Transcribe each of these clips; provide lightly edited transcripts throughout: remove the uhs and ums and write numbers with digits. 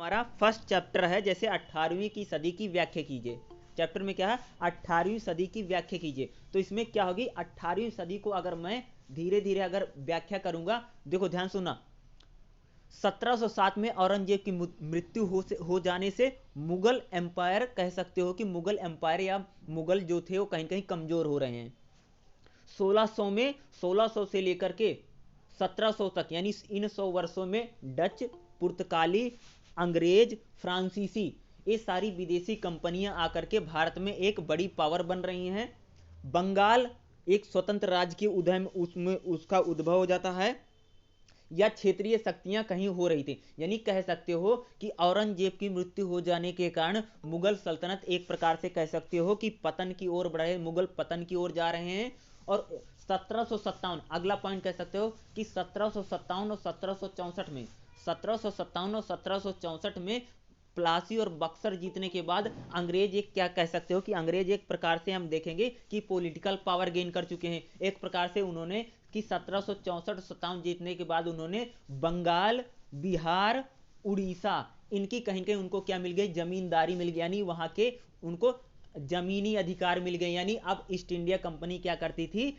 हमारा first chapter है, जैसे 18वीं की सदी की व्याख्या कीजिए। चैप्टर में क्या है, 18वीं सदी की व्याख्या कीजिए। तो इसमें क्या होगी, 18वीं सदी को अगर मैं धीरे धीरे अगर व्याख्या करूंगा, देखो ध्यान सुनना। 1707 में औरंगजेब की मृत्यु हो जाने से मुगल एम्पायर, कह सकते हो कि मुगल एम्पायर या मुगल जो थे वो कहीं कहीं कमजोर हो रहे हैं। 1600 में, 1600 से लेकर के 1700 तक, यानी इन 100 वर्षों में डच, पुर्तगाली, अंग्रेज, फ्रांसीसी, ये सारी विदेशी कंपनियां आकर के भारत में एक बड़ी पावर बन रही हैं। बंगाल एक स्वतंत्र राज्य की उदय में उसमें उसका उद्भव हो जाता है, या क्षेत्रीय शक्तियां कहीं हो रही थी। यानी कह सकते हो कि औरंगजेब की मृत्यु हो जाने के कारण मुगल सल्तनत एक प्रकार से कह सकते हो कि पतन की ओर बढ़े, मुगल पतन की ओर जा रहे हैं। और 1757 अगला पॉइंट कह सकते हो कि 1757 और 1764 में, 1757 और 1764 में प्लासी और बक्सर जीतने के बाद अंग्रेज एक, क्या कह सकते हो कि अंग्रेज एक प्रकार से हम देखेंगे कि पॉलिटिकल पावर गेन कर चुके हैं। एक प्रकार से उन्होंने कि 1764-57 जीतने के बाद उन्होंने बंगाल, बिहार, उड़ीसा, इनकी कहीं कहीं उनको क्या मिल गई, जमींदारी मिल गई, यानी वहां के उनको जमीनी अधिकार मिल गए। यानी अब ईस्ट इंडिया कंपनी क्या करती थी,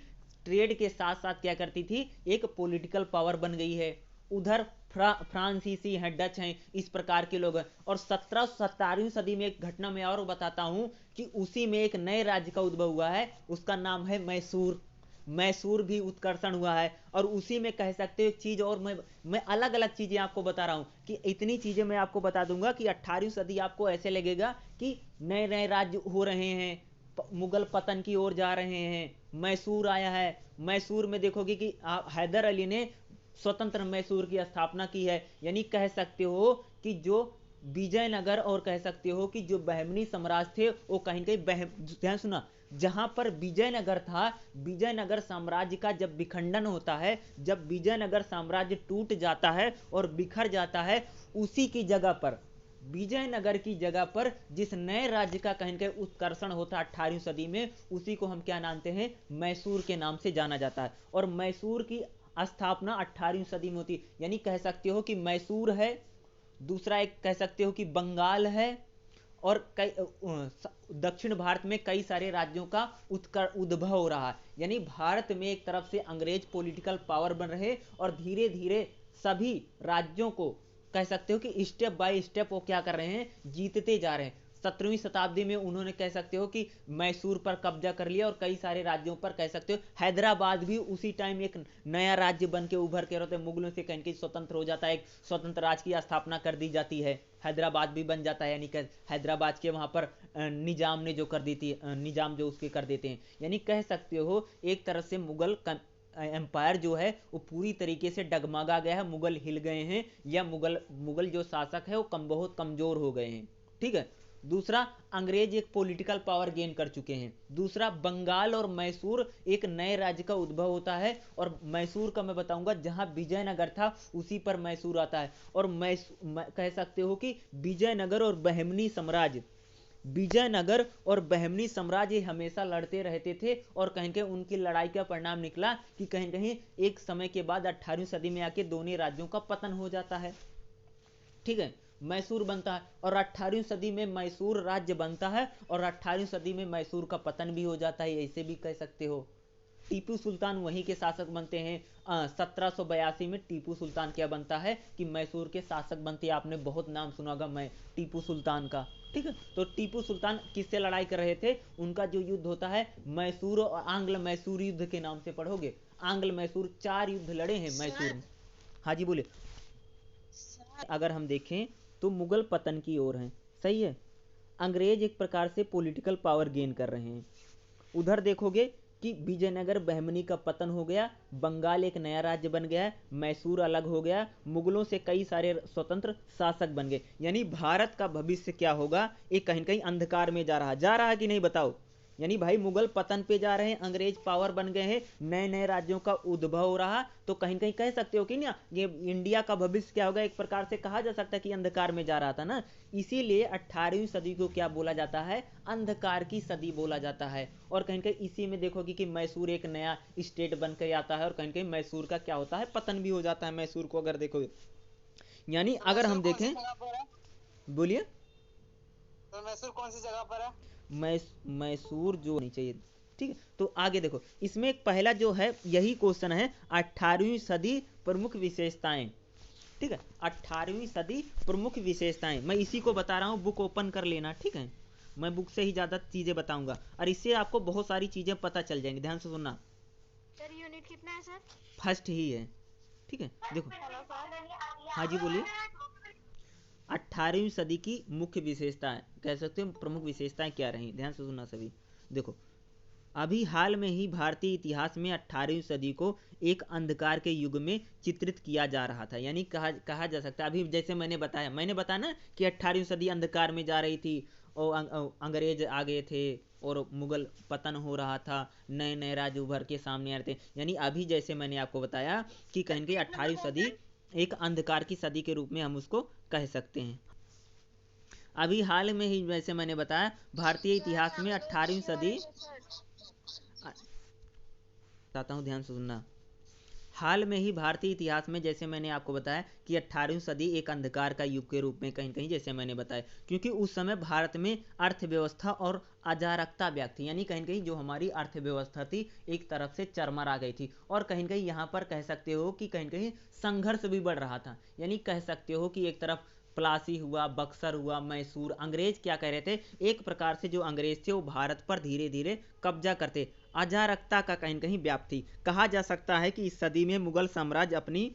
ट्रेड के साथ साथ क्या करती थी, एक पॉलिटिकल पावर बन गई है। उधर फ्रांसीसी हैं, डच हैं, इस प्रकार के लोग हैं। और 17वीं सदी में एक घटना में और बताता हूं कि उसी में एक नए राज्य का उद्भव हुआ है, उसका नाम है मैसूर। मैसूर भी उत्कर्षण हुआ है। और उसी में कह सकते हो चीज, और मैं अलग अलग चीजें आपको बता रहा हूं कि इतनी चीजें मैं आपको बता दूंगा कि 18वीं सदी आपको ऐसे लगेगा कि नए नए राज्य हो रहे हैं, मुगल पतन की ओर जा रहे हैं। मैसूर आया है, मैसूर में देखोगे कि हैदर अली ने स्वतंत्र मैसूर की स्थापना की है। यानी कह सकते हो कि जो विजयनगर, और कह सकते हो कि जो बहमनी साम्राज्य थे वो कहीं कहीं, ध्यान सुना, जहां पर विजयनगर था, विजयनगर साम्राज्य का जब विखंडन होता है, जब विजयनगर साम्राज्य टूट जाता है और बिखर जाता है, उसी की जगह पर, विजयनगर की जगह पर जिस नए राज्य का कहीं कहीं उत्कर्षण होता है 18वीं सदी में, उसी को हम क्या मानते हैं, मैसूर के नाम से जाना जाता है। और मैसूर की स्थापना 18वीं सदी में होती है। यानी कह सकते हो कि मैसूर है, दूसरा एक कह सकते हो कि बंगाल है, और कई दक्षिण भारत में कई सारे राज्यों का उद्भव हो रहा है। यानी भारत में एक तरफ से अंग्रेज पॉलिटिकल पावर बन रहे, और धीरे धीरे सभी राज्यों को कह सकते हो कि स्टेप बाय स्टेप वो क्या कर रहे हैं, जीतते जा रहे हैं। 17वीं शताब्दी में उन्होंने कह सकते हो कि मैसूर पर कब्जा कर लिया, और कई सारे राज्यों पर, कह सकते हो हैदराबाद भी उसी टाइम एक नया राज्य बन के उभर के रहते, मुगलों से कहीं कहीं स्वतंत्र हो जाता है, एक स्वतंत्र राज्य की स्थापना कर दी जाती है, हैदराबाद भी बन जाता है। यानी कि हैदराबाद के वहां पर निजाम ने जो कर दी थी, निजाम जो उसके कर देते हैं। यानी कह सकते हो एक तरह से मुगल एम्पायर जो है वो पूरी तरीके से डगमगा गया है, मुगल हिल गए हैं, या मुगल मुगल जो शासक है वो बहुत कमजोर हो गए हैं। ठीक है। दूसरा, अंग्रेज एक पॉलिटिकल पावर गेन कर चुके हैं। दूसरा, बंगाल और मैसूर एक नए राज्य का उद्भव होता है, और मैसूर का मैं बताऊंगा, जहां विजयनगर था उसी पर मैसूर आता है। और कह सकते हो कि विजयनगर और बहमनी साम्राज्य, विजयनगर और बहमनी साम्राज्य हमेशा लड़ते रहते थे, और कहीं कहीं उनकी लड़ाई का परिणाम निकला कि कहीं कहीं एक समय के बाद 18वीं सदी में आके दोनों राज्यों का पतन हो जाता है। ठीक है, मैसूर बनता है, और 18वीं सदी में मैसूर राज्य बनता है, और 18वीं सदी में मैसूर का पतन भी हो जाता है, ऐसे भी कह सकते हो। टीपू सुल्तान वहीं के शासक बनते हैं। 1782 में टीपू सुल्तान क्या बनता है कि मैसूर के शासक बनते हैं। आपने बहुत नाम सुना होगा मैं टीपू सुल्तान का। ठीक है, तो टीपू सुल्तान किससे लड़ाई कर रहे थे, उनका जो युद्ध होता है मैसूर और आंग्ल मैसूर युद्ध के नाम से पढ़ोगे। आंग्ल मैसूर 4 युद्ध लड़े हैं मैसूर में। हाँ जी बोले। अगर हम देखें तो मुगल पतन की ओर हैं, सही है। अंग्रेज एक प्रकार से पॉलिटिकल पावर गेन कर रहे हैं। उधर देखोगे कि विजयनगर बहमनी का पतन हो गया, बंगाल एक नया राज्य बन गया, मैसूर अलग हो गया, मुगलों से कई सारे स्वतंत्र शासक बन गए। यानी भारत का भविष्य क्या होगा, ये कहीं कहीं अंधकार में जा रहा है कि नहीं बताओ। यानी भाई मुगल पतन पे जा रहे हैं, अंग्रेज पावर बन गए हैं, नए नए राज्यों का उद्भव हो रहा, तो कहीं कहीं कह सकते हो कि ना ये इंडिया का भविष्य क्या होगा, एक प्रकार से कहा जा सकता है कि अंधकार में जा रहा था ना। इसीलिए 18वीं सदी को क्या बोला जाता है, अंधकार की सदी बोला जाता है। और कहीं कहीं इसी में देखोगे कि मैसूर एक नया स्टेट बन कर आता है, और कहीं कहीं मैसूर का क्या होता है, पतन भी हो जाता है मैसूर को अगर देखोगे। यानी अगर हम देखें, बोलिए। तो मैसूर कौन सी जगह पर है? मैसूर जो नहीं चाहिए। ठीक है, तो आगे देखो, इसमें एक पहला जो है यही क्वेश्चन है, 18वीं सदी प्रमुख विशेषताएं। ठीक है, 18वीं सदी प्रमुख विशेषताएं, मैं इसी को बता रहा हूँ, बुक ओपन कर लेना। ठीक है, मैं बुक से ही ज़्यादा चीज़ें बताऊंगा और इससे आपको बहुत सारी चीज़ें पता चल जाएंगी। ध्यान से सुनना। सर यूनिट कितना है सर? फर्स्ट ही है। ठीक है, देखो। Hello sir. हाँ जी बोलिए। 18वीं सदी की मुख्य विशेषताएं कह सकते हैं, प्रमुख विशेषताएं क्या रही, ध्यान से सुनना सभी। देखो, अभी हाल में ही भारतीय इतिहास में 18वीं सदी को एक अंधकार के युग में चित्रित किया जा रहा था, यानी कहा जा सकता है, अभी जैसे मैंने बताया ना कि 18वीं सदी अंधकार में जा रही थी और अंग्रेज आ गए थे और मुगल पतन हो रहा था, नए नए राज्य उभर के सामने आ रहे थे, यानी अभी जैसे मैंने आपको बताया कि कहीं कहीं 18वीं सदी एक अंधकार की सदी के रूप में हम उसको कह सकते हैं। अभी हाल में ही जैसे मैंने बताया भारतीय इतिहास में 18वीं सदी, बताता हूँ ध्यान से सुनना। हाल में ही भारतीय इतिहास में जैसे मैंने आपको बताया कि 18वीं सदी एक अंधकार का युग के रूप में कहीं कहीं जैसे मैंने बताया, क्योंकि उस समय भारत में अर्थव्यवस्था और अराजकता व्याप्त थी, यानी कहीं कहीं जो हमारी अर्थव्यवस्था थी एक तरफ से चरमरा गई थी और कहीं कहीं यहाँ पर कह सकते हो कि कहीं कहीं संघर्ष भी बढ़ रहा था, यानी कह सकते हो कि एक तरफ प्लासी हुआ, बक्सर हुआ, मैसूर, अंग्रेज क्या कह रहे थे, एक प्रकार से जो अंग्रेज थे वो भारत पर धीरे धीरे कब्जा करते, अराजकता का कहीं कहीं व्याप्ति। कहा जा सकता है कि इस सदी में मुगल साम्राज्य अपनी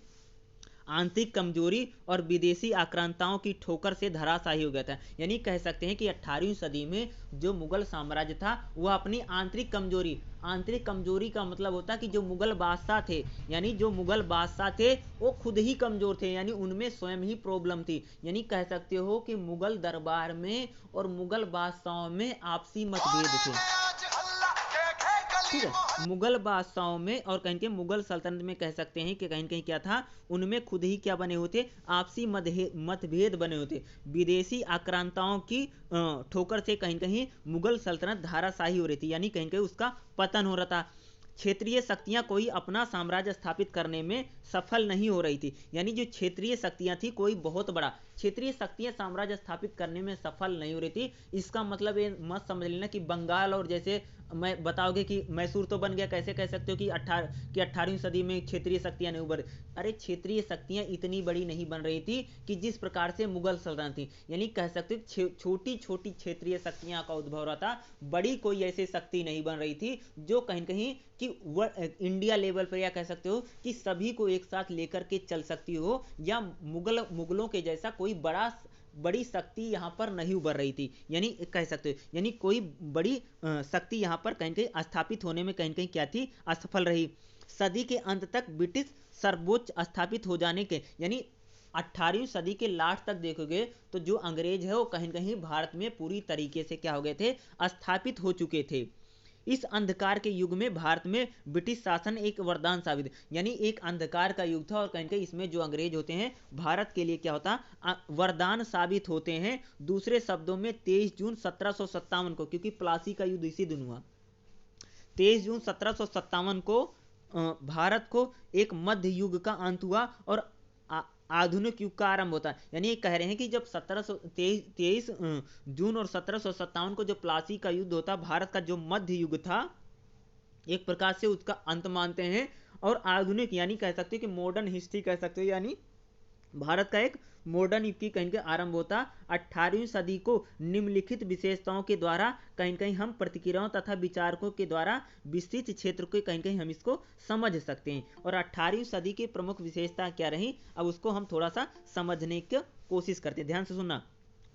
आंतरिक कमजोरी और विदेशी आक्रांताओं की ठोकर से धराशायी हो गया था, यानी कह सकते हैं कि 18वीं सदी में जो मुगल साम्राज्य था वह अपनी आंतरिक कमजोरी का मतलब होता है कि जो मुगल बादशाह थे, यानी जो मुगल बादशाह थे वो खुद ही कमजोर थे, यानी उनमें स्वयं ही प्रॉब्लम थी, यानी कह सकते हो कि मुगल दरबार में और मुगल बादशाहों में आपसी मतभेद थे। ठीक है, मुगल बादशाहों में और कहीं के मुगल सल्तनत में कह सकते हैं कि कहीं कहीं क्या था, उनमें खुद ही क्या बने होते, आपसी मतभेद बने होते, विदेशी आक्रांताओं की ठोकर से कहीं कहीं मुगल सल्तनत धाराशाही हो रही थी, यानी कहीं कहीं उसका पतन हो रहा था। क्षेत्रीय शक्तियां कोई अपना साम्राज्य स्थापित करने में सफल नहीं हो रही थी, यानी जो क्षेत्रीय शक्तियां थी कोई बहुत बड़ा क्षेत्रीय शक्तियां साम्राज्य स्थापित करने में सफल नहीं हो रही थी। इसका मतलब ये मत समझ लेना कि बंगाल और जैसे मैं बताओगे कि मैसूर तो बन गया, कैसे कह सकते हो कि 18वीं सदी में क्षेत्रीय शक्तियां नहीं उभर, अरे क्षेत्रीय शक्तियां इतनी बड़ी नहीं बन रही थी कि जिस प्रकार से मुगल सल्तनत थी, यानी कह सकते हो छोटी छोटी क्षेत्रीय शक्तियां का उद्भव रहा था, बड़ी कोई ऐसी शक्ति नहीं बन रही थी जो कहीं कहीं कि इंडिया लेवल पर या कह सकते हो कि सभी को एक साथ लेकर के चल सकती हो, या मुगलों के जैसा कोई बड़ी शक्ति यहाँ पर नहीं उभर रही थी, यानी कह सकते हो यानी कोई बड़ी शक्ति यहाँ पर कहीं कहीं स्थापित होने में कहीं कहीं क्या थी, असफल रही। सदी के अंत तक ब्रिटिश सर्वोच्च स्थापित हो जाने के, यानी 18वीं सदी के लास्ट तक देखोगे तो जो अंग्रेज है वो कहीं कहीं भारत में पूरी तरीके से क्या हो गए थे, स्थापित हो चुके थे। इस अंधकार के युग में भारत में ब्रिटिश शासन एक वरदान साबित, यानी एक अंधकार का युग था और कहीं कहीं इसमें जो अंग्रेज होते हैं भारत के लिए क्या होता, वरदान साबित होते हैं। दूसरे शब्दों में 23 जून 1757 को, क्योंकि प्लासी का युद्ध इसी दिन हुआ, 23 जून 1757 को भारत को एक मध्य युग का अंत हुआ और आधुनिक युग का आरंभ होता है, यानी ये कह रहे हैं कि जब 23 जून और 1757 को जो प्लासी का युद्ध होता, भारत का जो मध्य युग था एक प्रकार से उसका अंत मानते हैं, और आधुनिक यानी कह सकते हो कि मॉडर्न हिस्ट्री कह सकते हो, यानी भारत का एक मॉडर्न युग की कहीं कहीं आरंभ होता। 18वीं सदी को निम्नलिखित विशेषताओं के द्वारा कहीं कहीं हम प्रतिक्रियाओं तथा विचारकों के द्वारा विस्तृत क्षेत्र को कहीं कहीं हम इसको समझ सकते हैं, और 18वीं सदी की प्रमुख विशेषता क्या रही, अब उसको हम थोड़ा सा समझने की कोशिश करते हैं। ध्यान से सुनना।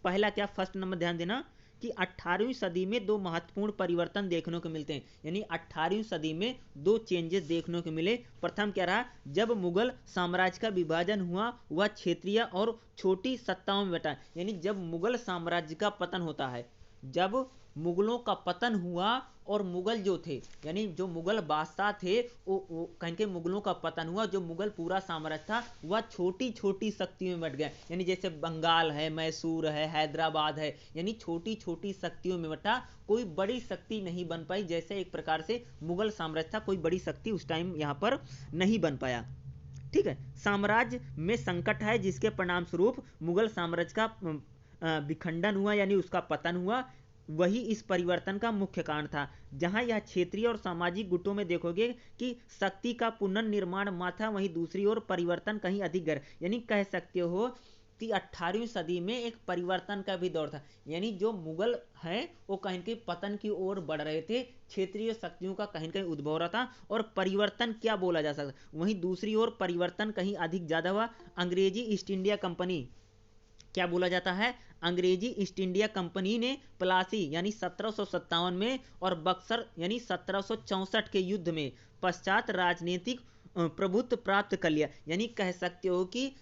पहला क्या, फर्स्ट नंबर ध्यान देना कि 18वीं सदी में दो महत्वपूर्ण परिवर्तन देखने को मिलते हैं, यानी 18वीं सदी में दो चेंजेस देखने को मिले। प्रथम क्या रहा, जब मुगल साम्राज्य का विभाजन हुआ वह क्षेत्रीय और छोटी सत्ताओं में बटा, यानी जब मुगल साम्राज्य का पतन होता है, जब मुगलों का पतन हुआ और मुगल जो थे यानी जो मुगल बादशाह थे वो कहीं के मुगलों का पतन हुआ, जो मुगल पूरा साम्राज्य था वह छोटी छोटी शक्तियों में बट गया, यानी जैसे बंगाल है, मैसूर है, हैदराबाद है, यानी छोटी छोटी शक्तियों में बटा, कोई बड़ी शक्ति नहीं बन पाई, जैसे एक प्रकार से मुगल साम्राज्य था कोई बड़ी शक्ति उस टाइम यहाँ पर नहीं बन पाया। ठीक है, साम्राज्य में संकट है जिसके परिणाम स्वरूप मुगल साम्राज्य का विखंडन हुआ यानी उसका पतन हुआ, वही इस परिवर्तन का मुख्य कारण था। जहां यह क्षेत्रीय और सामाजिक गुटों में देखोगे कि शक्ति का पुनर्निर्माण था, वहीं दूसरी ओर परिवर्तन कहीं अधिक गहरा, यानी कह सकते हो कि 18वीं सदी में एक परिवर्तन का भी दौर था। यानी जो मुगल हैं वो कहीं कहीं पतन की ओर बढ़ रहे थे, क्षेत्रीय शक्तियों का कहीं कहीं उद्भव रहा था और परिवर्तन क्या बोला जा सकता। वहीं दूसरी ओर परिवर्तन कहीं अधिक ज्यादा हुआ। अंग्रेजी ईस्ट इंडिया कंपनी, क्या बोला जाता है, अंग्रेजी ईस्ट इंडिया कंपनी ने प्लासी यानी 1757 में और बक्सर यानी 1764 के युद्ध में पश्चात राजनीतिक प्रभुत्व प्राप्त कर लिया। यानी कह सकते हो कि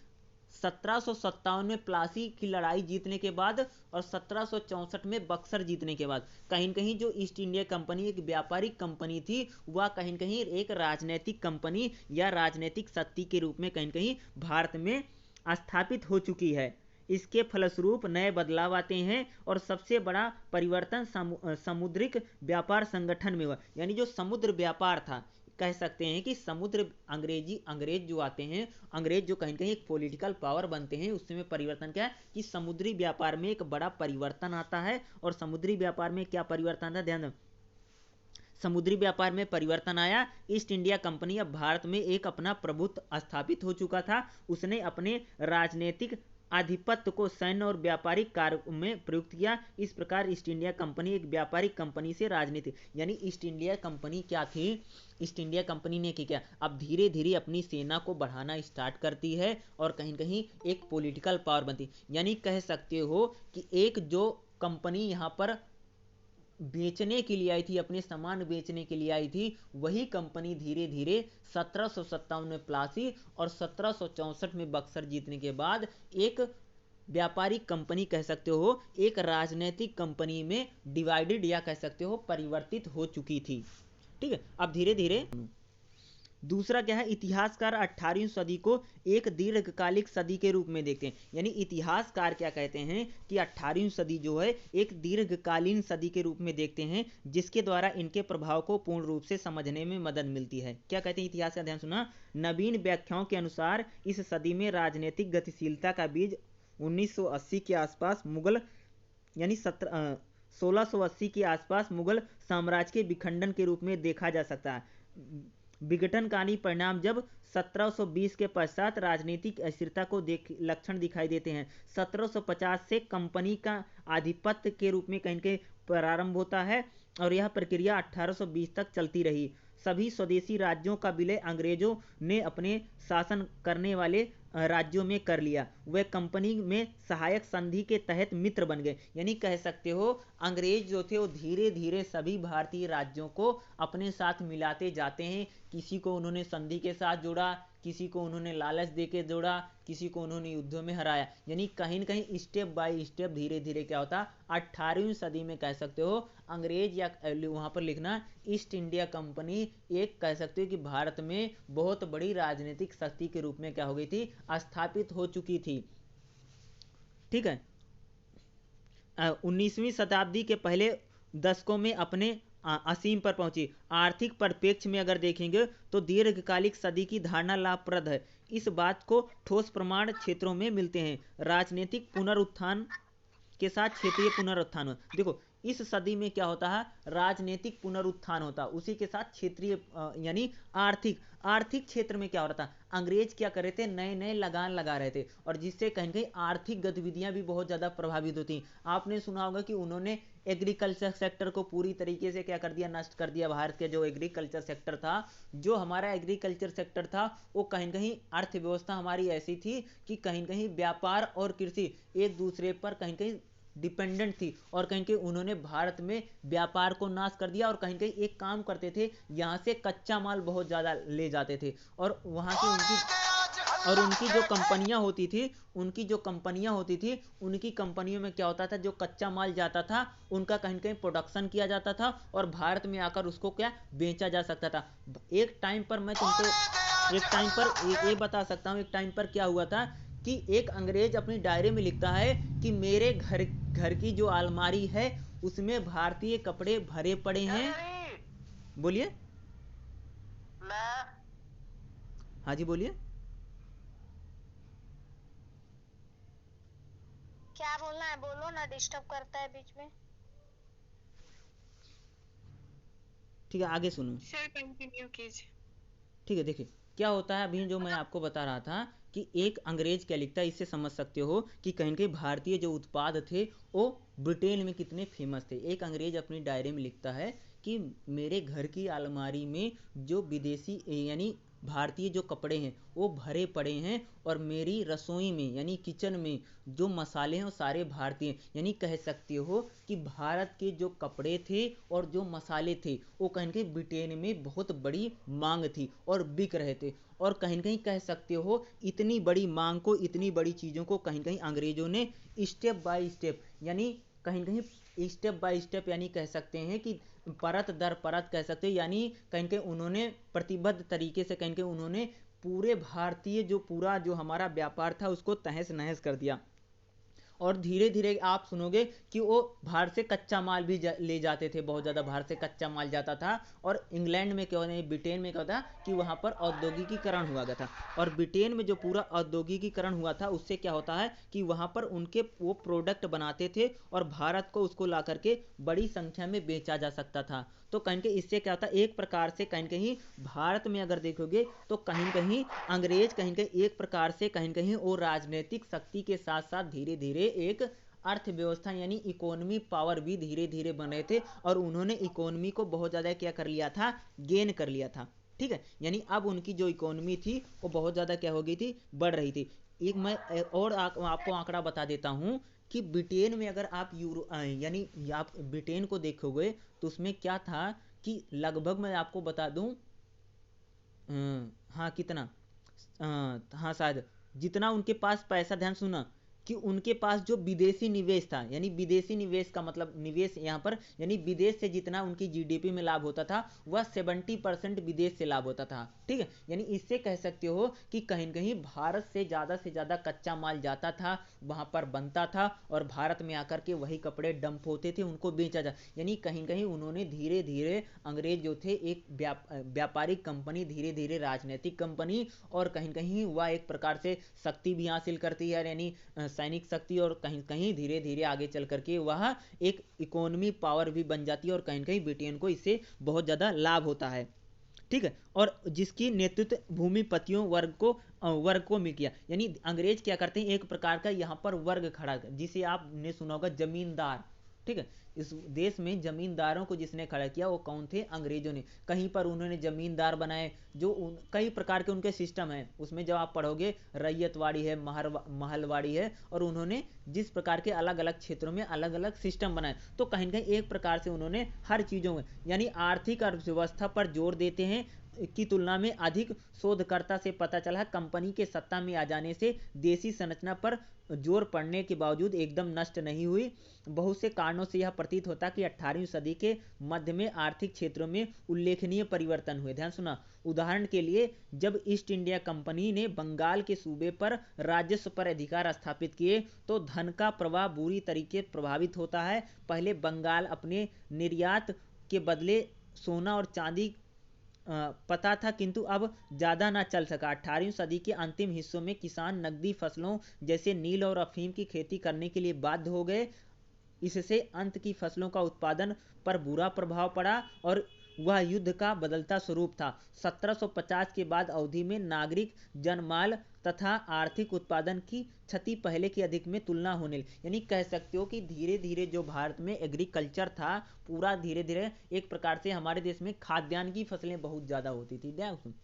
1757 में प्लासी की लड़ाई जीतने के बाद और 1764 में बक्सर जीतने के बाद कहीं कहीं जो ईस्ट इंडिया कंपनी एक व्यापारिक कंपनी थी, वह कहीं कहीं एक राजनीतिक कंपनी या राजनीतिक शक्ति के रूप में कहीं कहीं भारत में स्थापित हो चुकी है। इसके फलस्वरूप नए बदलाव आते हैं और सबसे बड़ा परिवर्तन समुद्रिक व्यापार संगठन में हुआ। यानी जो समुद्र व्यापार था, कह सकते हैं कि समुद्र अंग्रेज जो आते हैं, अंग्रेज जो कहीं कहीं एक पॉलिटिकल पावर बनते हैं, उसमें परिवर्तन क्या है कि समुद्री व्यापार में एक बड़ा परिवर्तन आता है। और समुद्री व्यापार में क्या परिवर्तन था, ध्यान दो, समुद्री व्यापार में परिवर्तन आया। ईस्ट इंडिया कंपनी अब भारत में एक अपना प्रभुत्व स्थापित हो चुका था। उसने अपने राजनीतिक आधिपत्य को सैन्य और व्यापारिक कार्य में प्रयुक्त किया। इस प्रकार ईस्ट इंडिया कंपनी एक व्यापारिक कंपनी से राजनीतिक, यानी ईस्ट इंडिया कंपनी क्या थी, ईस्ट इंडिया कंपनी ने क्या, अब धीरे धीरे अपनी सेना को बढ़ाना स्टार्ट करती है और कहीं कहीं एक पॉलिटिकल पावर बनती। यानी कह सकते हो कि एक जो कंपनी यहाँ पर बेचने के लिए आई थी, अपने सामान बेचने के लिए आई थी, वही कंपनी धीरे धीरे 1757 में प्लासी और 1764 में बक्सर जीतने के बाद एक व्यापारिक कंपनी, कह सकते हो एक राजनीतिक कंपनी में डिवाइडेड या कह सकते हो परिवर्तित हो चुकी थी। ठीक है, अब धीरे धीरे दूसरा क्या है, इतिहासकार 18वीं सदी को एक दीर्घकालिक सदी के रूप में देखते हैं। यानी इतिहासकार क्या कहते हैं कि 18वीं सदी जो है एक दीर्घकालीन सदी के रूप में देखते हैं, जिसके द्वारा इनके प्रभाव को पूर्ण रूप से समझने में मदद मिलती है। क्या कहते हैं इतिहास का, ध्यान सुना, नवीन व्याख्याओं के अनुसार इस सदी में राजनीतिक गतिशीलता का बीज 1980 के आसपास मुगल यानी 1680 के आसपास मुगल साम्राज्य के विखंडन के रूप में देखा जा सकता है। विघटनकारी परिणाम जब 1720 के पश्चात राजनीतिक अस्थिरता को लक्षण दिखाई देते हैं। 1750 से कंपनी का आधिपत्य के रूप में कहीं कहीं प्रारंभ होता है और यह प्रक्रिया 1820 तक चलती रही। सभी स्वदेशी राज्यों का विलय अंग्रेजों ने अपने शासन करने वाले राज्यों में कर लिया। वे कंपनी में सहायक संधि के तहत मित्र बन गए। यानी कह सकते हो अंग्रेज जो थे वो धीरे धीरे सभी भारतीय राज्यों को अपने साथ मिलाते जाते हैं। किसी को उन्होंने संधि के साथ जोड़ा, किसी को उन्होंने लालच देके जोड़ा, किसी को उन्होंने युद्धों में हराया। यानी कहीं न कहीं स्टेप बाय स्टेप धीरे धीरे क्या होता, 18वीं सदी में कह सकते हो अंग्रेज या वहां पर लिखना ईस्ट इंडिया कंपनी एक कह सकते हो कि भारत में बहुत बड़ी राजनीतिक शक्ति के रूप में क्या हो गई थी, स्थापित हो चुकी थी। ठीक है, 19वीं शताब्दी के पहले दशकों में अपने असीम पर पहुंची। आर्थिक परिप्रेक्ष्य में अगर देखेंगे तो दीर्घकालिक सदी की धारणा लाभप्रद है। इस बात को ठोस प्रमाण क्षेत्रों में मिलते हैं। राजनीतिक पुनरुत्थान के साथ क्षेत्रीय पुनरुत्थान। देखो इस सदी में क्या होता है, राजनीतिक पुनरुत्थान होता, उसी के साथ क्षेत्रीय यानी आर्थिक क्षेत्र में क्या हो रहा था, अंग्रेज क्या कर रहे थे, नए नए लगान लगा रहे थे और जिससे कहीं कहीं आर्थिक गतिविधियां भी बहुत ज्यादा प्रभावित होती। आपने सुना होगा कि उन्होंने एग्रीकल्चर सेक्टर को पूरी तरीके से क्या कर दिया, नष्ट कर दिया। भारत के जो एग्रीकल्चर सेक्टर था, जो हमारा एग्रीकल्चर सेक्टर था, वो कहीं कहीं अर्थव्यवस्था हमारी ऐसी थी कि कहीं कहीं व्यापार और कृषि एक दूसरे पर कहीं कहीं डिपेंडेंट थी और कहीं कहीं उन्होंने भारत में व्यापार को नाश कर दिया और कहीं कहीं एक काम करते थे, यहाँ से कच्चा माल बहुत ज्यादा ले जाते थे और वहां की उनकी जो कंपनियां होती थी, उनकी कंपनियों में क्या होता था, जो कच्चा माल जाता था उनका कहीं कहीं प्रोडक्शन किया जाता था और भारत में आकर उसको क्या बेचा जा सकता था। एक टाइम पर मैं तुमको ये बता सकता हूँ, एक टाइम पर क्या हुआ था कि एक अंग्रेज अपनी डायरी में लिखता है कि मेरे घर की जो अलमारी है उसमें भारतीय कपड़े भरे पड़े हैं। बोलिए। हाँ जी बोलिए। क्या बोलना है बोलो ना, डिस्टर्ब करता है बीच में। ठीक है, आगे सुनो। सर कंटिन्यू कीजिए। ठीक है, देखिए क्या होता है अभी जो मैं आपको बता रहा था कि एक अंग्रेज क्या लिखता है, इससे समझ सकते हो कि कहीं कहीं भारतीय जो उत्पाद थे वो ब्रिटेन में कितने फेमस थे। एक अंग्रेज अपनी डायरी में लिखता है कि मेरे घर की अलमारी में जो विदेशी यानी भारतीय जो कपड़े हैं वो भरे पड़े हैं, और मेरी रसोई में यानी किचन में जो मसाले हैं वो सारे भारतीय हैं। यानी कह सकते हो कि भारत के जो कपड़े थे और जो मसाले थे वो कहीं कहीं ब्रिटेन में बहुत बड़ी मांग थी और बिक रहे थे। और कहीं कहीं कह सकते हो इतनी बड़ी मांग को, इतनी बड़ी चीज़ों को कहीं कहीं अंग्रेजों ने स्टेप बाय स्टेप यानी कहीं कहीं स्टेप बाय स्टेप यानी कह सकते हैं कि परत दर परत कह सकते हैं, यानी कहीं कहीं उन्होंने प्रतिबद्ध तरीके से कहीं कहीं उन्होंने पूरे भारतीय जो पूरा जो हमारा व्यापार था उसको तहस नहस कर दिया। और धीरे धीरे आप सुनोगे कि वो बाहर से कच्चा माल भी ले जाते थे, बहुत ज़्यादा बाहर से कच्चा माल जाता था। और इंग्लैंड में क्या होता, ब्रिटेन में क्या होता कि वहाँ पर औद्योगिकीकरण हुआ गया था। और ब्रिटेन में जो पूरा औद्योगिकीकरण हुआ था उससे क्या होता है कि वहाँ पर उनके वो प्रोडक्ट बनाते थे और भारत को उसको ला करके बड़ी संख्या में बेचा जा सकता था। तो कहीं कहीं इससे क्या होता है, एक प्रकार से कहीं कहीं भारत में अगर देखोगे तो कहीं कहीं अंग्रेज कहीं कहीं एक प्रकार से कहीं कहीं वो राजनीतिक शक्ति के साथ साथ धीरे धीरे एक अर्थव्यवस्था यानी इकोनॉमी पावर भी धीरे धीरे बन रहे थे। और उन्होंने इकोनॉमी को बहुत ज़्यादा क्या कर लिया था, गेन कर लिया था। ठीक है, यानी अब उनकी जो इकोनॉमी थी वो बहुत ज़्यादा क्या हो गई थी, बढ़ रही थी। एक मैं और आपको आंकड़ा बता देता हूँ कि ब्रिटेन में अगर आप यूरो यानी आप ब्रिटेन को देखोगे तो उसमें क्या था कि लगभग मैं आपको बता दूं, हाँ कितना, हाँ शायद जितना उनके पास पैसा, ध्यान सुना कि उनके पास जो विदेशी निवेश था, यानी विदेशी निवेश का मतलब निवेश यहाँ पर यानी विदेश से जितना उनकी जीडीपी में लाभ होता था वह 70% विदेश से लाभ होता था। ठीक है, यानी इससे कह सकते हो कि कहीं कहीं भारत से ज़्यादा कच्चा माल जाता था, वहाँ पर बनता था और भारत में आकर के वही कपड़े डंप होते थे, उनको बेचा जा, यानी कहीं कहीं उन्होंने धीरे धीरे अंग्रेज जो थे एक व्यापारिक कंपनी, धीरे धीरे राजनीतिक कंपनी, और कहीं कहीं वह एक प्रकार से शक्ति भी हासिल करती है यानी सैनिक शक्ति, और कहीं कहीं धीरे धीरे आगे चल करके वह एक इकोनॉमी पावर भी बन जाती है और कहीं कहीं ब्रिटेन को इससे बहुत ज़्यादा लाभ होता है। ठीक है, और जिसकी नेतृत्व भूमिपतियों वर्ग को मिल किया, यानी अंग्रेज क्या करते हैं, एक प्रकार का यहाँ पर वर्ग खड़ा जिसे आपने सुना होगा जमींदार। ठीक है, इस देश में जमींदारों को जिसने खड़ा किया वो कौन थे, अंग्रेजों ने। कहीं पर उन्होंने जमींदार बनाए, जो कई प्रकार के उनके सिस्टम हैं, उसमें जब आप पढ़ोगे रैयतवाड़ी है, महलवाड़ी है, और उन्होंने जिस प्रकार के अलग अलग क्षेत्रों में अलग अलग सिस्टम बनाए, तो कहीं ना कहीं एक प्रकार से उन्होंने हर चीज़ों में यानी आर्थिक अर्थव्यवस्था पर जोर देते हैं की तुलना में अधिक शोधकर्ता से पता चला कंपनी के सत्ता में आ जाने से देसी संरचना पर जोर पड़ने के बावजूद एकदम नष्ट नहीं हुई। बहुत से कारणों से यह प्रतीत होता कि 18वीं सदी के मध्य में आर्थिक क्षेत्रों में उल्लेखनीय परिवर्तन हुए। ध्यान सुना, उदाहरण के लिए जब ईस्ट इंडिया कंपनी ने बंगाल के सूबे पर राजस्व पर अधिकार स्थापित किए तो धन का प्रवाह बुरी तरीके प्रभावित होता है। पहले बंगाल अपने निर्यात के बदले सोना और चांदी पता था, किंतु अब ज़्यादा ना चल सका। 18वीं सदी के अंतिम हिस्सों में किसान नकदी फसलों जैसे नील और अफीम की खेती करने के लिए बाध्य हो गए। इससे अंत की फसलों का उत्पादन पर बुरा प्रभाव पड़ा और वह युद्ध का बदलता स्वरूप था। 1750 के बाद अवधि में नागरिक जनमाल तथा आर्थिक उत्पादन की क्षति पहले की अधिक में तुलना होने लगी। यानी कह सकते हो कि धीरे धीरे जो भारत में एग्रीकल्चर था पूरा धीरे धीरे एक प्रकार से हमारे देश में खाद्यान्न की फसलें बहुत ज़्यादा होती थी।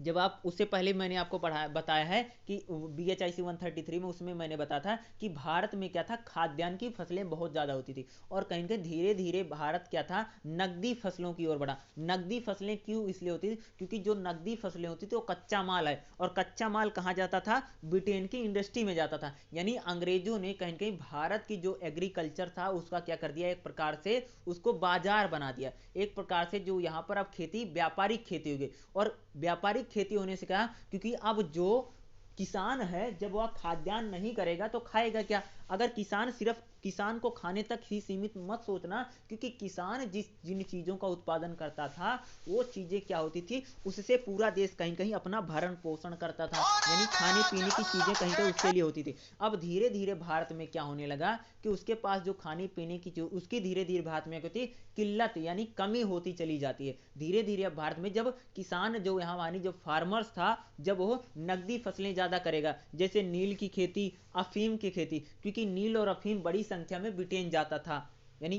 जब आप उससे पहले मैंने आपको बताया है कि BHIC 133 में उसमें मैंने बताया था कि भारत में क्या था, खाद्यान्न की फसलें बहुत ज़्यादा होती थी और कहीं कहीं धीरे धीरे भारत क्या था, नकदी फसलों की ओर बढ़ा। नकदी फसलें क्यों इसलिए होती थी, क्योंकि जो नकदी फसलें होती थी वो कच्चा माल है और कच्चा माल कहाँ जाता था, ब्रिटेन की इंडस्ट्री में जाता था। यानी अंग्रेजों ने कहीं कहीं भारत की जो एग्रीकल्चर था उसका क्या कर दिया, एक प्रकार से उसको बाजार बना दिया। एक प्रकार से जो यहाँ पर अब खेती व्यापारिक खेती हो गई और व्यापारिक खेती होने से कहा, क्योंकि अब जो किसान है जब वह खाद्यान्न नहीं करेगा तो खाएगा क्या। अगर किसान सिर्फ किसान को खाने तक ही सीमित मत सोचना, क्योंकि किसान जिन चीज़ों का उत्पादन करता था वो चीज़ें क्या होती थी, उससे पूरा देश कहीं कहीं अपना भरण पोषण करता था, यानी खाने पीने की चीज़ें कहीं कहीं उसके लिए होती थी। अब धीरे धीरे भारत में क्या होने लगा कि उसके पास जो खाने पीने की चीज़ उसकी धीरे धीरे भारत में होती किल्लत यानी कमी होती चली जाती है। धीरे धीरे अब भारत में जब किसान जो यहाँ वानी जो फार्मर्स था, जब वो नकदी फसलें ज़्यादा करेगा, जैसे नील की खेती, अफीम की खेती, क्योंकि नील और अफीम बड़ी संख्या में ब्रिटेन जाता था, यानी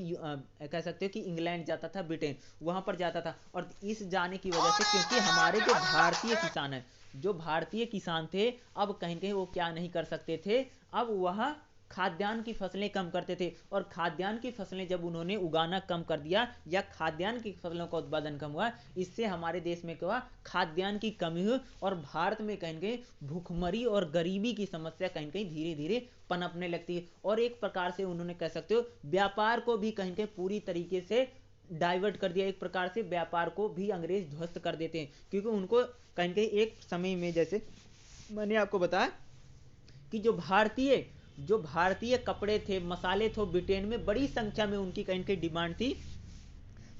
कह सकते हो कि इंग्लैंड जाता था, ब्रिटेन वहां पर जाता था। और इस जाने की वजह से, क्योंकि हमारे जो भारतीय किसान हैं, जो भारतीय किसान थे, अब कहीं कहीं वो क्या नहीं कर सकते थे, अब वह खाद्यान्न की फसलें कम करते थे। और खाद्यान्न की फसलें जब उन्होंने उगाना कम कर दिया या खाद्यान्न की फसलों का उत्पादन कम हुआ, इससे हमारे देश में क्या हुआ, खाद्यान्न की कमी हुई और भारत में कहीं कहीं भूखमरी और गरीबी की समस्या कहीं कहीं धीरे धीरे पनपने लगती है। और एक प्रकार से उन्होंने कह सकते हो व्यापार को भी कहीं कहीं पूरी तरीके से डाइवर्ट कर दिया। एक प्रकार से व्यापार को भी अंग्रेज ध्वस्त कर देते हैं, क्योंकि उनको कहीं कहीं एक समय में, जैसे मैंने आपको बताया कि जो भारतीय कपड़े थे, मसाले थे, ब्रिटेन में बड़ी संख्या में उनकी कहीं कहीं डिमांड थी,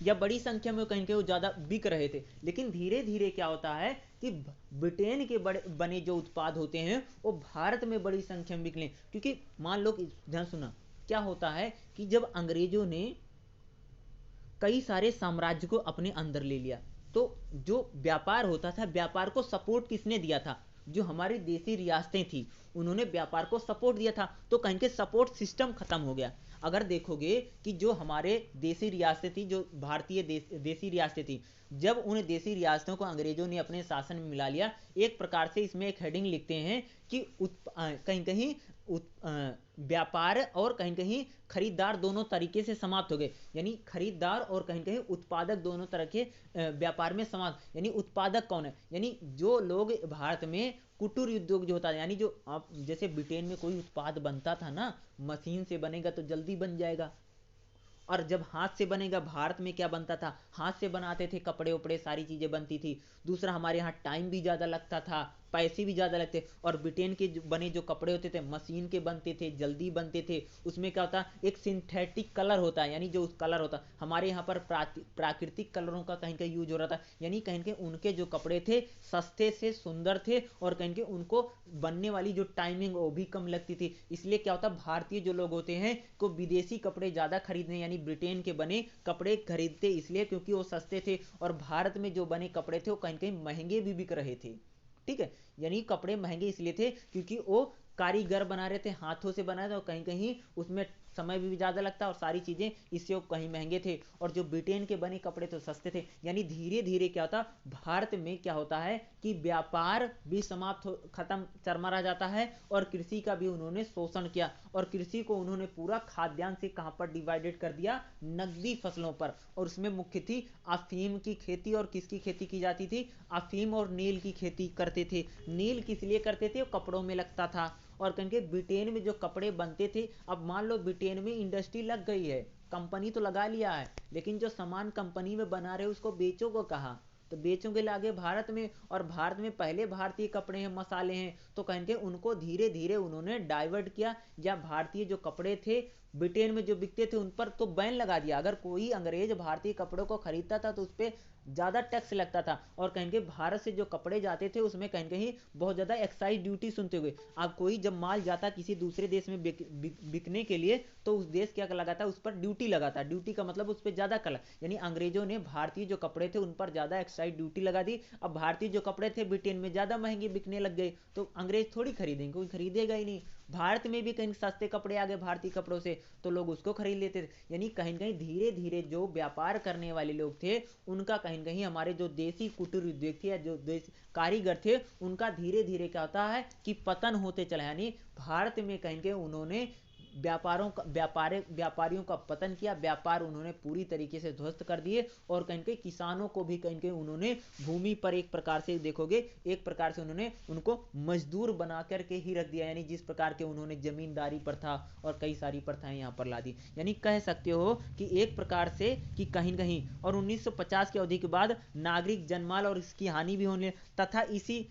या बड़ी संख्या में कहीं कहीं वो ज़्यादा बिक रहे थे। लेकिन धीरे धीरे क्या होता है कि ब्रिटेन के बने जो उत्पाद होते हैं वो भारत में बड़ी संख्या में बिकने, क्योंकि मान लो, ध्यान सुना, क्या होता है कि जब अंग्रेजों ने कई सारे साम्राज्य को अपने अंदर ले लिया, तो जो व्यापार होता था, व्यापार को सपोर्ट किसने दिया था, जो हमारी देसी रियासतें थी, उन्होंने व्यापार को सपोर्ट दिया था। तो कहीं के सपोर्ट सिस्टम खत्म हो गया। अगर देखोगे कि जो हमारे देसी रियासतें थी, जो भारतीय देसी रियासतें थी, जब उन देसी रियासतों को अंग्रेजों ने अपने शासन में मिला लिया, एक प्रकार से इसमें एक हेडिंग लिखते हैं कि कहीं कहीं व्यापार और कहीं कहीं खरीदार दोनों तरीके से समाप्त हो गए, यानी खरीदार और कहीं कहीं उत्पादक दोनों तरह के व्यापार में समाप्त। यानी उत्पादक कौन है, यानी जो लोग भारत में कुटीर उद्योग जो होता है, यानी जो आप जैसे ब्रिटेन में कोई उत्पाद बनता था ना, मशीन से बनेगा तो जल्दी बन जाएगा, और जब हाथ से बनेगा, भारत में क्या बनता था, हाथ से बनाते थे, कपड़े उपड़े सारी चीजें बनती थी। दूसरा, हमारे यहाँ टाइम भी ज्यादा लगता था, पैसे भी ज्यादा लगते। और ब्रिटेन के बने जो कपड़े होते थे, मशीन के बनते थे, जल्दी बनते थे। उसमें क्या होता, एक सिंथेटिक कलर होता है, यानी जो कलर होता, हमारे यहाँ पर प्राकृतिक कलरों का कहीं कहीं यूज हो रहा था, यानी कहीं कहीं उनके जो कपड़े थे सस्ते से सुंदर थे, और कहीं कहीं उनको बनने वाली जो टाइमिंग वो भी कम लगती थी। इसलिए क्या होता, भारतीय जो लोग होते हैं को विदेशी कपड़े ज्यादा खरीदने, यानी ब्रिटेन के बने कपड़े खरीदते इसलिए क्योंकि वो सस्ते थे, और भारत में जो बने कपड़े थे वो कहीं कहीं महंगे भी बिक रहे थे। ठीक है, यानी कपड़े महंगे इसलिए थे क्योंकि वो कारीगर बना रहे थे, हाथों से बना रहे थे, और कहीं कहीं उसमें समय भी ज्यादा लगता और सारी चीजें, इससे वो कहीं महंगे थे। और जो ब्रिटेन के बने कपड़े तो सस्ते थे। यानी धीरे धीरे क्या होता, भारत में क्या होता है कि व्यापार भी खत्म, चरमरा जाता है, और कृषि का भी उन्होंने शोषण किया, और कृषि को उन्होंने पूरा खाद्यान्न से कहां पर डिवाइडेड कर दिया, नकदी फसलों पर। और उसमें मुख्य थी अफीम की खेती, और किसकी खेती की जाती थी, अफीम और नील की खेती करते थे। नील किस लिए करते थे, वो कपड़ों में लगता था। और कहेंगे ब्रिटेन में जो कपड़े बनते थे, अब मान लो ब्रिटेन में इंडस्ट्री लग गई है, कंपनी तो लगा लिया है, लेकिन जो सामान कंपनी में बना रहे उसको बेचोगे कहाँ, तो बेचोगे लागे भारत में। और भारत में पहले भारतीय कपड़े हैं, मसाले हैं, तो कहेंगे उनको धीरे धीरे उन्होंने डाइवर्ट किया, या भारतीय जो कपड़े थे ब्रिटेन में जो बिकते थे उन पर तो बैन लगा दिया। अगर कोई अंग्रेज भारतीय कपड़ों को खरीदता था तो उस पर ज्यादा टैक्स लगता था, और कहेंगे भारत से जो कपड़े जाते थे उसमें कहीं कहीं बहुत ज्यादा एक्साइज ड्यूटी सुनते हुए। अब कोई जब माल जाता किसी दूसरे देश में बिकने के लिए, तो उस देश क्या लगाता, उस पर ड्यूटी लगाता। ड्यूटी का मतलब उस पर ज्यादा कला, यानी अंग्रेजों ने भारतीय जो कपड़े थे उन पर ज्यादा एक्साइज ड्यूटी लगा दी। अब भारतीय जो कपड़े थे ब्रिटेन में ज्यादा महंगे बिकने लग गए, तो अंग्रेज थोड़ी खरीदेंगे, कोई खरीदेगा ही नहीं। भारत में भी कहीं सस्ते कपड़े आ गए भारतीय कपड़ों से, तो लोग उसको खरीद लेते थे। यानी कहीं कहीं धीरे धीरे जो व्यापार करने वाले लोग थे उनका कहीं कहीं हमारे जो देसी कुटीर उद्योग थे, या जो देसी कारीगर थे, उनका धीरे धीरे क्या होता है कि पतन होते चला। यानी भारत में कहीं कहीं उन्होंने व्यापारियों का पतन किया, व्यापार उन्होंने पूरी तरीके से ध्वस्त कर दिए, और कहीं कहीं किसानों को भी कहीं कहीं उन्होंने भूमि पर एक प्रकार से देखोगे, एक प्रकार से उन्होंने उनको मजदूर बना करके ही रख दिया। यानी जिस प्रकार के उन्होंने जमींदारी प्रथा और कई सारी प्रथाएं यहाँ पर ला दी। यानी कह सकते हो कि एक प्रकार से कि कहीं कहीं, और 1950 की अवधि के बाद नागरिक जनमाल और इसकी हानि भी होने, तथा इसी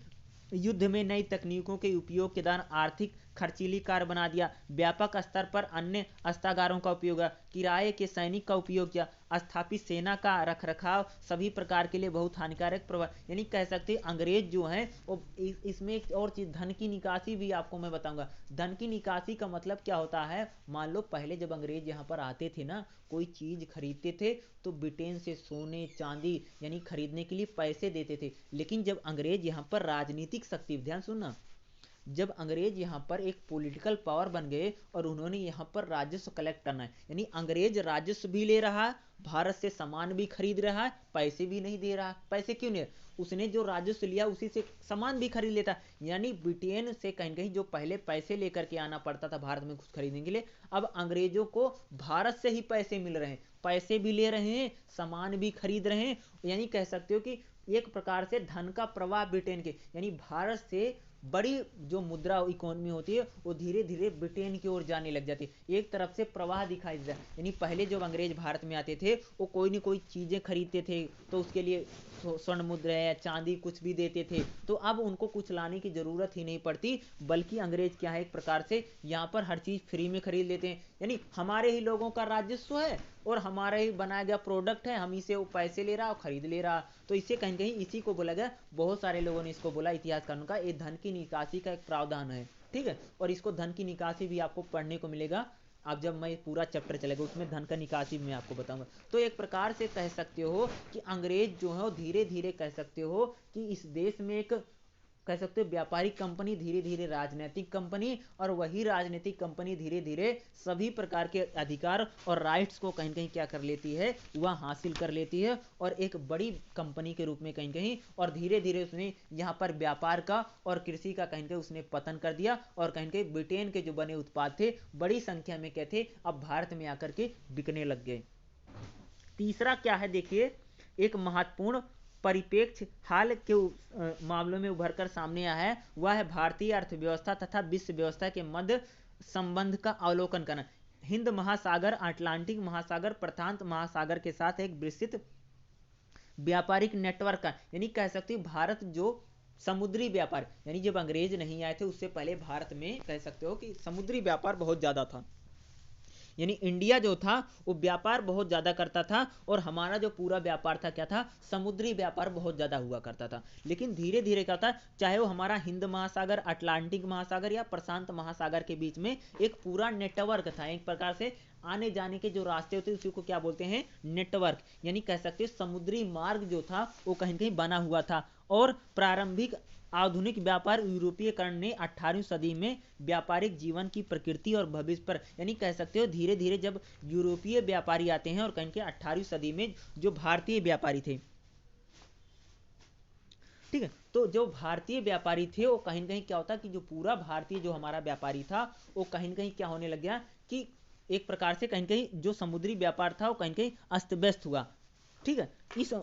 युद्ध में नई तकनीकों के उपयोग के दौरान आर्थिक खर्चीली कार बना दिया, व्यापक स्तर पर अन्य अस्त्रागारों का उपयोग किया, किराए के सैनिक का उपयोग किया, स्थापित सेना का रखरखाव सभी प्रकार के लिए बहुत हानिकारक प्रभाव। यानी कह सकते हैं अंग्रेज जो हैं वो इसमें एक और चीज धन की निकासी भी आपको मैं बताऊंगा। धन की निकासी का मतलब क्या होता है, मान लो पहले जब अंग्रेज यहाँ पर आते थे ना, कोई चीज खरीदते थे तो ब्रिटेन से सोने चांदी यानी खरीदने के लिए पैसे देते थे। लेकिन जब अंग्रेज यहाँ पर राजनीतिक शक्ति, ध्यान सुनना, जब अंग्रेज यहाँ पर एक पॉलिटिकल पावर बन गए और उन्होंने यहाँ पर राजस्व कलेक्ट करना है, यानी अंग्रेज राजस्व भी ले रहा है, भारत से सामान भी खरीद रहा है, पैसे भी नहीं दे रहा। पैसे क्यों नहीं, उसने जो राजस्व लिया उसी से सामान भी खरीद लेता। यानी ब्रिटेन से कहीं कहीं जो पहले पैसे लेकर के आना पड़ता था भारत में कुछ खरीदने के लिए, अब अंग्रेजों को भारत से ही पैसे मिल रहे हैं, पैसे भी ले रहे हैं, सामान भी खरीद रहे हैं। यानी कह सकते हो कि एक प्रकार से धन का प्रवाह ब्रिटेन के, यानी भारत से बड़ी जो मुद्रा इकोनॉमी होती है वो धीरे धीरे ब्रिटेन की ओर जाने लग जाती है। एक तरफ से प्रवाह दिखाई देता है। यानी पहले जब अंग्रेज भारत में आते थे वो कोई ना कोई चीजें खरीदते थे तो उसके लिए स्वर्ण मुद्रा या चांदी कुछ भी देते थे, तो अब उनको कुछ लाने की जरूरत ही नहीं पड़ती, बल्कि अंग्रेज क्या है एक प्रकार से यहाँ पर हर चीज फ्री में खरीद लेते हैं। यानी हमारे ही लोगों का राजस्व है और हमारा ही बनाया गया प्रोडक्ट है, हम इसे वो पैसे ले रहा और खरीद ले रहा। तो इसे कहीं कहीं इसी को बोला गया, बहुत सारे लोगों ने इसको बोला इतिहासकारों का, ये धन की निकासी का एक प्रावधान है, ठीक है। और इसको धन की निकासी भी आपको पढ़ने को मिलेगा, अब जब मैं पूरा चैप्टर चलेगा उसमें धन का निकासी मैं आपको बताऊंगा। तो एक प्रकार से कह सकते हो कि अंग्रेज जो है धीरे धीरे कह सकते हो कि इस देश में एक कह सकते हो व्यापारिक कंपनी धीरे धीरे राजनीतिक कंपनी, और वही राजनीतिक कंपनी धीरे धीरे सभी प्रकार के अधिकार और राइट्स को कहीं कहीं क्या कर लेती है, वह हासिल कर लेती है और एक बड़ी कंपनी के रूप में कहीं कहीं, और धीरे धीरे उसने यहाँ पर व्यापार का और कृषि का कहीं कहीं उसने पतन कर दिया, और कहीं कहीं ब्रिटेन के जो बने उत्पाद थे बड़ी संख्या में क्या थे अब भारत में आकर के बिकने लग गए। तीसरा क्या है देखिए, एक महत्वपूर्ण परिप्रेक्ष्य हाल के मामलों में उभर कर सामने आया है, वह है भारतीय अर्थव्यवस्था तथा विश्व व्यवस्था के मध्य संबंध का अवलोकन करना। हिंद महासागर, अटलांटिक महासागर, प्रशांत महासागर के साथ एक विस्तृत व्यापारिक नेटवर्क का, यानी कह सकते हैं भारत जो समुद्री व्यापार, यानी जब अंग्रेज नहीं आए थे उससे पहले भारत में कह सकते हो कि समुद्री व्यापार बहुत ज्यादा था। यानी इंडिया जो था वो व्यापार बहुत ज्यादा करता था और हमारा जो पूरा व्यापार था क्या था, समुद्री व्यापार बहुत ज्यादा हुआ करता था। लेकिन धीरे धीरे क्या था, चाहे वो हमारा हिंद महासागर, अटलांटिक महासागर या प्रशांत महासागर के बीच में एक पूरा नेटवर्क था, एक प्रकार से आने जाने के जो रास्ते होते उसी को क्या बोलते हैं, नेटवर्क। यानी कह सकते हैं समुद्री मार्ग जो था वो कहीं कहीं बना हुआ था। और प्रारंभिक आधुनिक व्यापार यूरोपीयकरण ने 18वीं सदी में व्यापारिक जीवन की प्रकृति और भविष्य पर, यानी कह सकते हो धीरे धीरे जब यूरोपीय व्यापारी आते हैं और कहीं के 18वीं सदी में जो भारतीय व्यापारी थे, ठीक है, तो जो भारतीय व्यापारी थे वो कहीं कहीं क्या होता कि जो पूरा भारतीय जो हमारा व्यापारी था वो कहीं कहीं क्या होने लग गया कि एक प्रकार से कहीं कहीं जो समुद्री व्यापार था वो कहीं कहीं अस्त व्यस्त हुआ, ठीक है। इस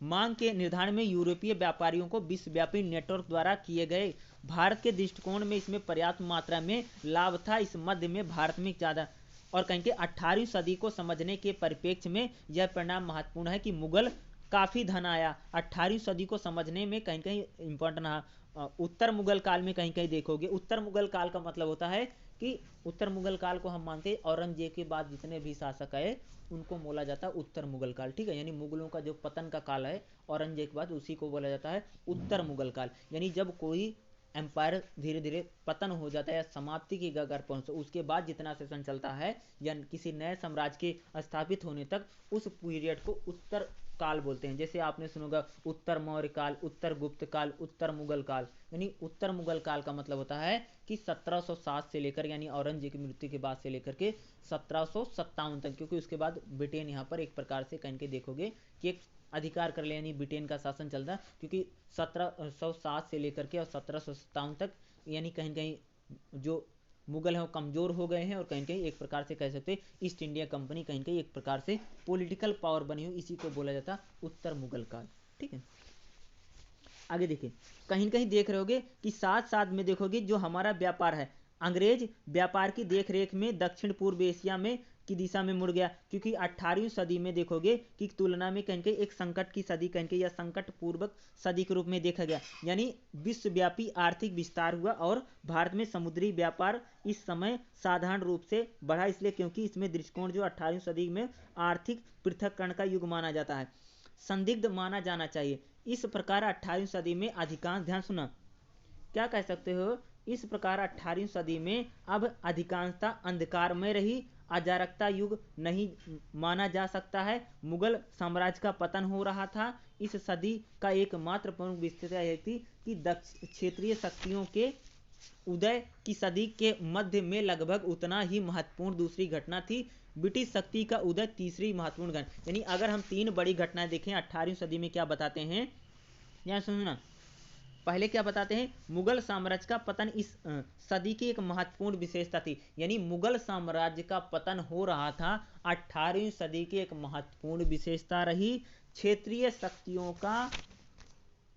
मांग के निर्धारण में यूरोपीय व्यापारियों को विश्वव्यापी नेटवर्क द्वारा किए गए भारत के दृष्टिकोण में इसमें पर्याप्त मात्रा में लाभ था। इस मध्य में भारत में ज्यादा, और कहीं के 18वीं सदी को समझने के परिप्रेक्ष्य में यह परिणाम महत्वपूर्ण है कि मुगल काफी धन आया। 18वीं सदी को समझने में कहीं कहीं इंपॉर्टेंट है, उत्तर मुगल काल में कहीं कहीं देखोगे, उत्तर मुगल काल का मतलब होता है कि उत्तर मुगल काल को हम मानते हैं औरंगजेब के बाद जितने भी शासक आए उनको बोला जाता है उत्तर मुगल काल, ठीक है। यानी मुगलों का जो पतन का काल है औरंगजेब के बाद उसी को बोला जाता है उत्तर मुगल काल। यानी जब कोई एम्पायर धीरे धीरे पतन हो जाता है या समाप्ति की कगार पहुंचता है, उसके बाद जितना सेशन चलता है या किसी नए साम्राज्य के स्थापित होने तक, उस पीरियड को उत्तर काल बोलते हैं। जैसे आपने सुनोगा उत्तर मौर्य काल, उत्तर गुप्त काल, उत्तर मुगल काल। यानी उत्तर मुगल काल का मतलब होता है कि 1707 से लेकर, यानी औरंगजेब की मृत्यु के बाद से लेकर के 1757 तक, क्योंकि उसके बाद ब्रिटेन यहाँ पर एक प्रकार से कहीं के देखोगे कि एक अधिकार कर ले, यानी ब्रिटेन का शासन चलता, क्योंकि 1707 से लेकर के और 1757 तक यानी कहीं कहीं जो मुगल हैं वो कमजोर हो गए हैं और कहीं कहीं एक प्रकार से कह सकते हैं ईस्ट इंडिया कंपनी कहीं कहीं एक प्रकार से पॉलिटिकल पावर बनी हुई, इसी को बोला जाता उत्तर मुगल काल, ठीक है। आगे देखिए, कहीं कहीं देख रहे होगे कि साथ साथ में देखोगे जो हमारा व्यापार है अंग्रेज व्यापार की देखरेख में दक्षिण पूर्व एशिया में की दिशा में मुड़ गया, क्योंकि 18वीं सदी में देखोगे कि तुलना में कहीं एक संकट की सदी कहीं या संकट पूर्वक सदी के रूप में देखा गया। यानी विश्वव्यापी आर्थिक विस्तार हुआ और भारत में समुद्री व्यापार इस समय साधारण रूप से बढ़ा, इसलिए क्योंकि इसमें दृष्टिकोण जो 18वीं सदी में आर्थिक पृथक्करण का युग माना जाता है, संदिग्ध माना जाना चाहिए। इस प्रकार 18वीं सदी में अधिकांश, ध्यान सुना, क्या कह सकते हो, इस प्रकार 18वीं सदी में अब अधिकांशता अंधकार में रही, अजारकता युग नहीं माना जा सकता है। मुगल साम्राज्य का पतन हो रहा था। इस सदी का एकमात्र प्रमुख विशेषता यह थी कि क्षेत्रीय शक्तियों के उदय की सदी के मध्य में लगभग उतना ही महत्वपूर्ण दूसरी घटना थी, ब्रिटिश शक्ति का उदय तीसरी महत्वपूर्ण घटना। यानी अगर हम तीन बड़ी घटनाएं देखें 18वीं सदी में, क्या बताते हैं, यहाँ सुनना, पहले क्या बताते हैं, मुगल साम्राज्य का पतन इस सदी की एक महत्वपूर्ण विशेषता थी। यानी मुगल साम्राज्य का पतन हो रहा था, 18वीं सदी की एक महत्वपूर्ण विशेषता रही। क्षेत्रीय शक्तियों का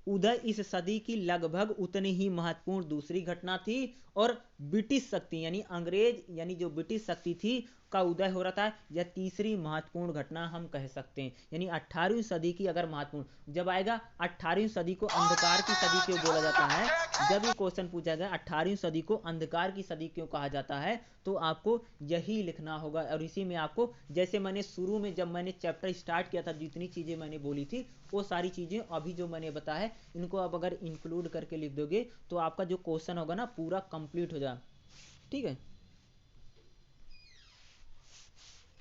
उदय इस सदी की लगभग उतनी ही महत्वपूर्ण दूसरी घटना थी। और ब्रिटिश शक्ति यानी अंग्रेज यानी जो ब्रिटिश शक्ति थी का उदय हो रहा था, यह तीसरी महत्वपूर्ण घटना हम कह सकते हैं। यानी 18वीं सदी की अगर महत्वपूर्ण जब आएगा, 18वीं सदी को अंधकार की सदी क्यों बोला जाता है, जब ये क्वेश्चन पूछा गया 18वीं सदी को अंधकार की सदी क्यों कहा जाता है, तो आपको यही लिखना होगा। और इसी में आपको, जैसे मैंने शुरू में जब मैंने चैप्टर स्टार्ट किया था, जितनी चीजें मैंने बोली थी वो सारी चीजें अभी जो मैंने बताया है, इनको आप अगर इंक्लूड करके लिख दोगे तो आपका जो क्वेश्चन होगा ना पूरा कंप्लीट हो जाएगा। ठीक है।